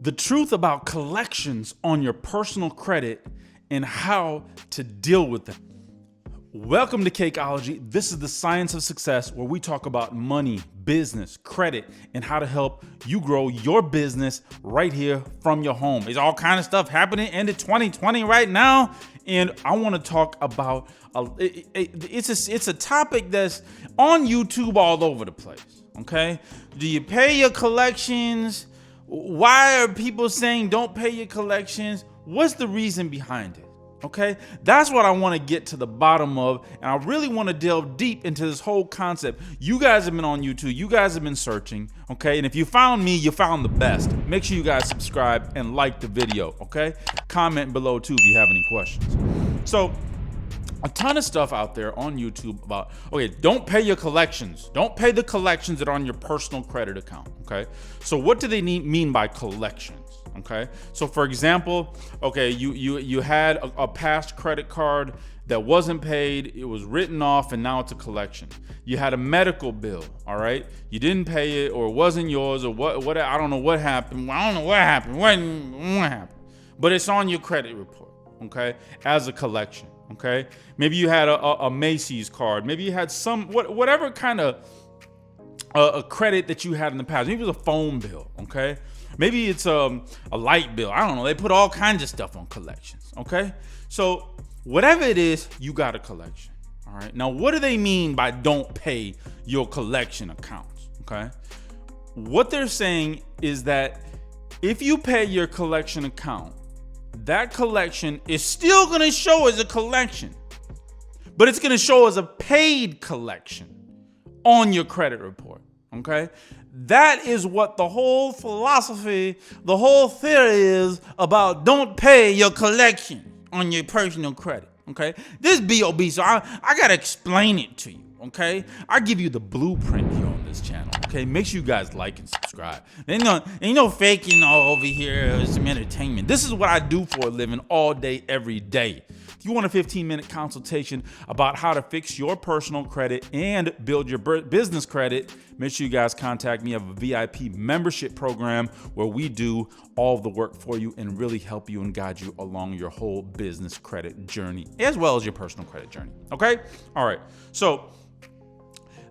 The truth about collections on your personal credit and how to deal with them. Welcome to Cakeology. This is the science of success where we talk about money, business, credit, and how to help you grow your business right here from your home. There's all kind of stuff happening into 2020 right now. And I want to talk about, it's a topic that's on YouTube all over the place, okay? Do you pay your collections? Why are people saying don't pay your collections? What's the reason behind it? Okay, that's what I want to get to the bottom of, and I really want to delve deep into this whole concept. You guys have been on YouTube, you guys have been searching, okay, and if you found me, you found the best. Make sure you guys subscribe and like the video, okay? Comment below too if you have any questions. So, a ton of stuff out there on YouTube about, okay, don't pay your collections. Don't pay the collections that are on your personal credit account, okay? So what do they mean by collections? Okay, so for example, okay, you had a past credit card that wasn't paid, it was written off, and now it's a collection. You had a medical bill, all right, you didn't pay it, or it wasn't yours, or what I don't know what happened. What happened, but it's on your credit report, okay, as a collection. Okay, maybe you had a Macy's card, maybe you had some whatever kind of a credit that you had in the past. Maybe it was a phone bill, okay. Maybe it's a light bill. I don't know. They put all kinds of stuff on collections. Okay. So whatever it is, you got a collection. All right. Now, what do they mean by don't pay your collection accounts? Okay. What they're saying is that if you pay your collection account, that collection is still going to show as a collection, but it's going to show as a paid collection on your credit report. Okay. That is what the whole philosophy, the whole theory is about don't pay your collection on your personal credit, okay? This B.O.B., so I got to explain it to you, okay? I give you the blueprint here on this channel, okay? Make sure you guys like and subscribe. Ain't no faking all over here, some entertainment. This is what I do for a living all day, every day. If you want a 15-minute consultation about how to fix your personal credit and build your business credit, make sure you guys contact me. I have a VIP membership program where we do all of the work for you and really help you and guide you along your whole business credit journey, as well as your personal credit journey. Okay? All right. So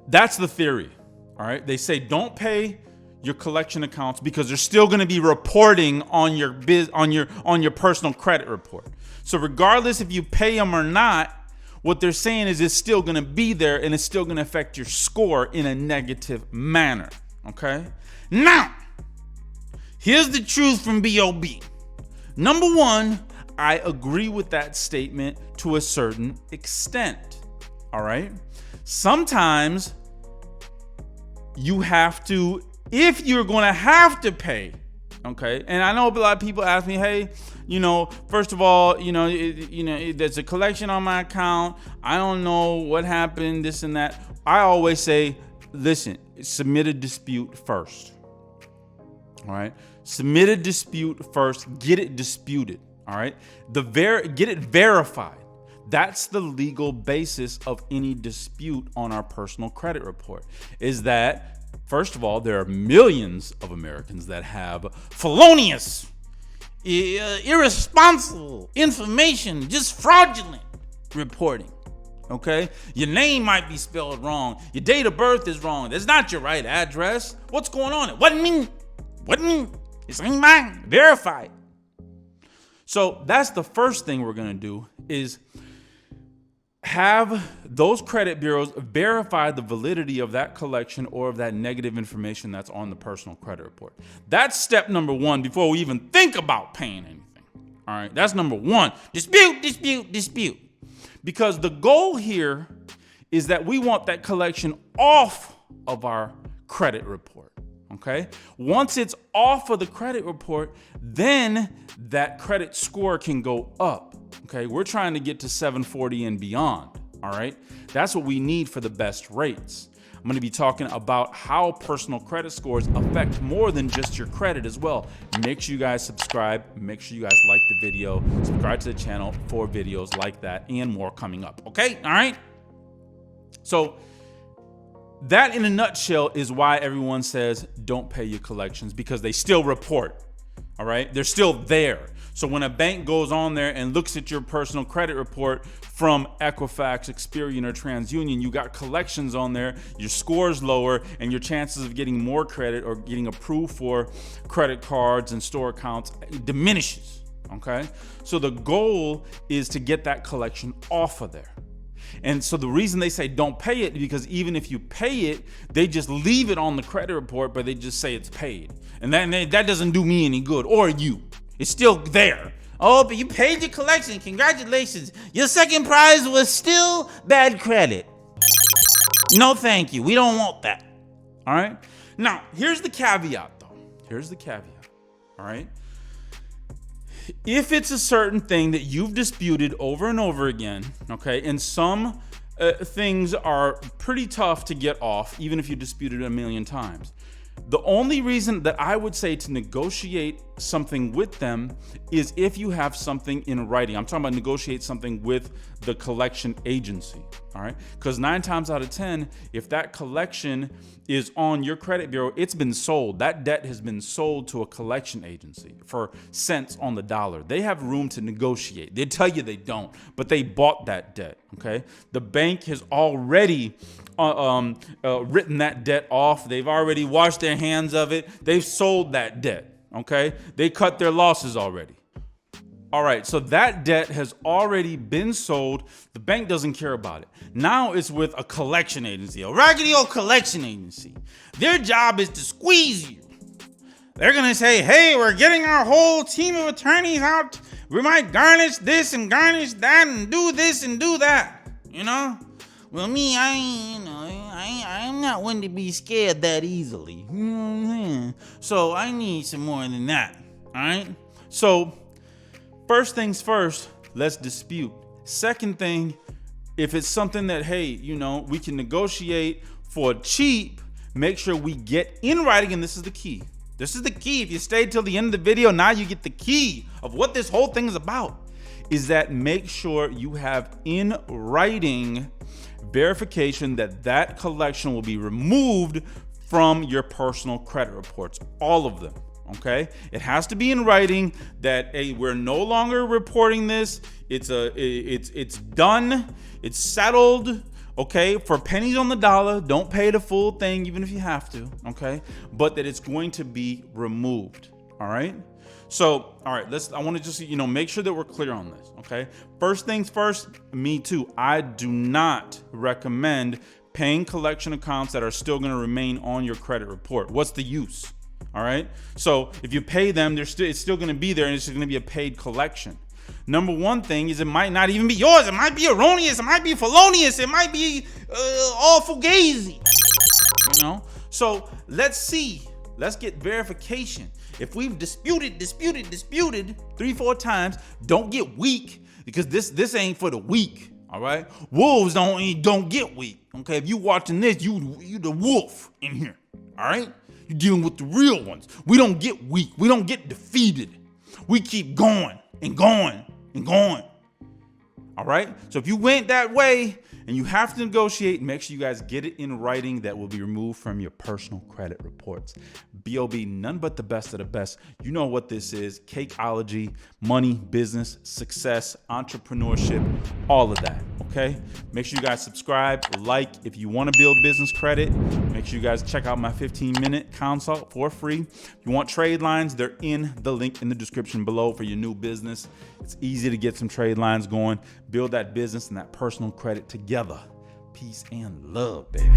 that's the theory. All right. They say don't pay your collection accounts because they're still going to be reporting on your on your personal credit report. So regardless if you pay them or not, what they're saying is it's still going to be there and it's still going to affect your score in a negative manner. Okay. Now, here's the truth from B.O.B. Number one, I agree with that statement to a certain extent. All right. Sometimes you have to, if you're going to have to pay, okay, and I know a lot of people ask me, hey, first of all, there's a collection on my account. I don't know what happened, this and that. I always say, listen, submit a dispute first. All right, submit a dispute first. Get it disputed. All right, get it verified. That's the legal basis of any dispute on our personal credit report. Is that, first of all, there are millions of Americans that have felonious, irresponsible information, just fraudulent reporting. Okay? Your name might be spelled wrong. Your date of birth is wrong. That's not your right address. What's going on? It wasn't me. This ain't mine. Verify it. So that's the first thing we're going to do is have those credit bureaus verify the validity of that collection or of that negative information that's on the personal credit report. That's step number one before we even think about paying anything. All right, that's number one. Dispute. Because the goal here is that we want that collection off of our credit report. Okay, once it's off of the credit report, then that credit score can go up. Okay, we're trying to get to 740 and beyond. All right, that's what we need for the best rates. I'm going to be talking about how personal credit scores affect more than just your credit as well. Make sure you guys subscribe. Make sure you guys like the video. Subscribe to the channel for videos like that and more coming up. Okay, all right. So that in a nutshell is why everyone says don't pay your collections, because they still report. All right, they're still there. So when a bank goes on there and looks at your personal credit report from Equifax, Experian, or TransUnion, you got collections on there, your score's lower, and your chances of getting more credit or getting approved for credit cards and store accounts diminishes. Okay, so the goal is to get that collection off of there. And so the reason they say don't pay it is because even if you pay it, they just leave it on the credit report, but they just say it's paid. And that doesn't do me any good, or you. It's still there. Oh, but you paid your collection. Congratulations. Your second prize was still bad credit. No, thank you. We don't want that. All right. Now, here's the caveat, though. Here's the caveat. All right. If it's a certain thing that you've disputed over and over again, okay, and some things are pretty tough to get off, even if you disputed it a million times. The only reason that I would say to negotiate something with them is if you have something in writing. I'm talking about negotiate something with the collection agency, all right? Because 9 times out of 10, if that collection is on your credit bureau, it's been sold. That debt has been sold to a collection agency for cents on the dollar. They have room to negotiate. They tell you they don't, but they bought that debt, okay? The bank has already written that debt off. They've already washed their hands of it. They've sold that debt. Okay, they cut their losses already. All right, so that debt has already been sold. The bank doesn't care about it. Now it's with a collection agency, a raggedy old collection agency. Their job is to squeeze you. They're gonna say, hey, we're getting our whole team of attorneys out. We might garnish this and garnish that and do this and do that, you know? Well, me, I'm not one to be scared that easily. So I need some more than that, all right? So first things first, let's dispute. Second thing, if it's something that, hey, you know, we can negotiate for cheap, make sure we get in writing, and this is the key. This is the key. If you stayed till the end of the video, now you get the key of what this whole thing is about, is that make sure you have in writing verification that that collection will be removed from your personal credit reports, all of them, okay? It has to be in writing that, hey, we're no longer reporting this. It's done, it's settled, okay? For pennies on the dollar, don't pay the full thing, even if you have to, okay? But that it's going to be removed, all right? So, all right, I want to just, make sure that we're clear on this, okay? First things first, me too. I do not recommend paying collection accounts that are still going to remain on your credit report. What's the use? All right? So if you pay them, it's still going to be there, and it's going to be a paid collection. Number one thing is it might not even be yours. It might be erroneous. It might be felonious. It might be all fugazi, So let's see. Let's get verification. If we've disputed 3-4 times, don't get weak, because this ain't for the weak. All right, wolves don't get weak. Okay, if you watching this, you the wolf in here. All right, you're dealing with the real ones. We don't get weak. We don't get defeated. We keep going and going and going. All right, so if you went that way and you have to negotiate, make sure you guys get it in writing that will be removed from your personal credit reports. B.O.B., none but the best of the best. You know what this is. Cakeology, money, business, success, entrepreneurship, all of that, okay? Make sure you guys subscribe, like. If you want to build business credit, make sure you guys check out my 15-minute consult for free. If you want trade lines, they're in the link in the description below for your new business. It's easy to get some trade lines going, build that business and that personal credit together. Peace and love, baby.